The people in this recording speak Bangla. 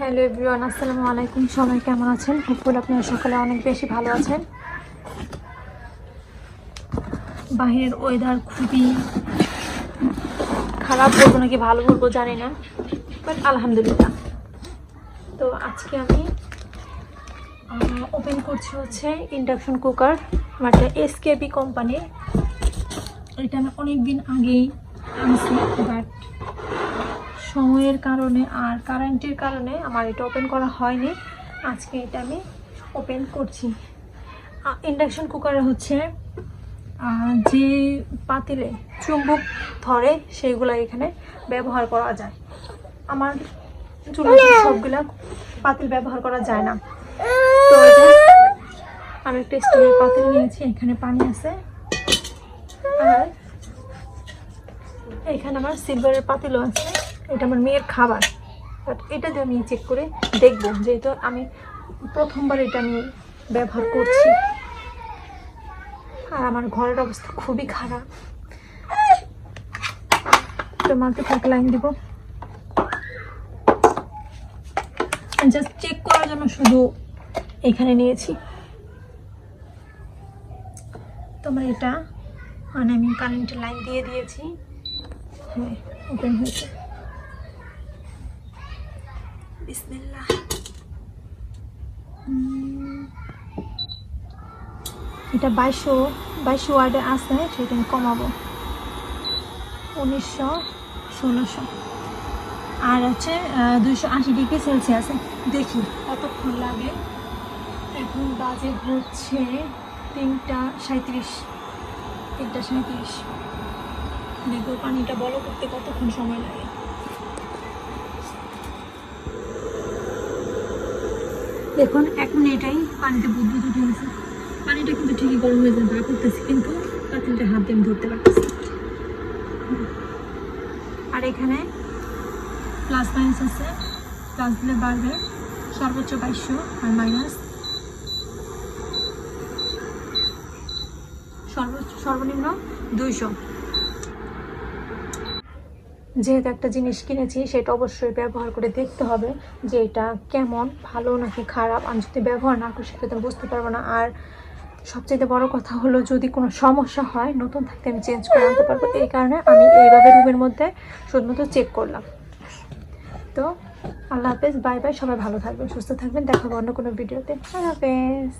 হ্যালো এভরিওয়ান, আসসালামু আলাইকুম। সবাই কেমন আছেন? হোপফুল আপনারা সকালে অনেক বেশি ভালো আছেন। বাহিরের ওয়েদার খুবই খারাপ বলবো নাকি ভালো বলবো জানি না, বাট আলহামদুলিল্লাহ। তো আজকে আমি ওপেন করছি হচ্ছে ইন্ডাকশন কুকার, একটা এসকেবি কোম্পানির। এটা আমি অনেক দিন আগেই আনছি, বাট সময়ের কারণে আর কারেন্টের কারণে আমার এটা ওপেন করা হয়নি। আজকে এটা আমি ওপেন করছি। ইন্ডাকশন কুকারে হচ্ছে যে পাতিলে চুম্বক ধরে সেইগুলো এখানে ব্যবহার করা যায়। আমার চুলাতে সবগুলা পাতিল ব্যবহার করা যায় না। তো আমি একটা স্টিলের পাতিল নিয়েছি, এখানে পানি আছে, আর এখানে আমার সিলভারের পাতিলও আছে। এটা আমার মেয়ের খাবার, বাট এটা দিয়ে আমি চেক করে দেখবো, যেহেতু আমি প্রথমবার এটা আমি ব্যবহার করছি। আর আমার ঘরের অবস্থা খুবই খারাপ, তো মাকে থাক লাইন দিব। জাস্ট চেক করার জন্য শুধু এখানে নিয়েছি। তোমার এটা মানে আমি কারেন্টের লাইন দিয়ে দিয়েছি। হ্যাঁ, ওপেন হয়েছে। বিসমিল্লাহ। এটা 2200 ওয়ার্ডে আছে, সেটা আমি কমাবো 1900 1600, আর হচ্ছে 280 ডিগ্রি সেলসিয়াসে। দেখি কতক্ষণ লাগে। এখন বাজে হচ্ছে 3টা 37। দেখবো পানিটা বলো করতে কতক্ষণ সময় লাগে। দেখুন এখন এটাই পানিতে বুদবুদ উঠে গেছে। পানিটা কিন্তু ঠিকই গরম হয়ে যায়, করতেছি, কিন্তু পাতিলটা হাত দিয়ে আমি ধরতে পারতেছি। আর এখানে প্লাস মাইনাস আছে, প্লাস দিলে বাড়বে সর্বোচ্চ 2200, আর মাইনাস সর্বনিম্ন 200। যেহেতু একটা জিনিস কিনেছি, সেটা অবশ্যই ব্যবহার করে দেখতে হবে যে এটা কেমন, ভালো নাকি খারাপ। আমি যদি ব্যবহার না করি সেটা তো বুঝতে পারবো না। আর সবচেয়ে বড় কথা হলো, যদি কোনো সমস্যা হয় নতুন থাকতে আমি চেঞ্জ করে আনতে পারবো। এই কারণে আমি এইভাবে রুমের মধ্যে শুধুমাত্র চেক করলাম। তো আল্লাহ হাফেজ, বাই বাই। সবাই ভালো থাকবেন, সুস্থ থাকবেন। দেখা হবে অন্য কোনো ভিডিওতে। আল্লাহ হাফেজ।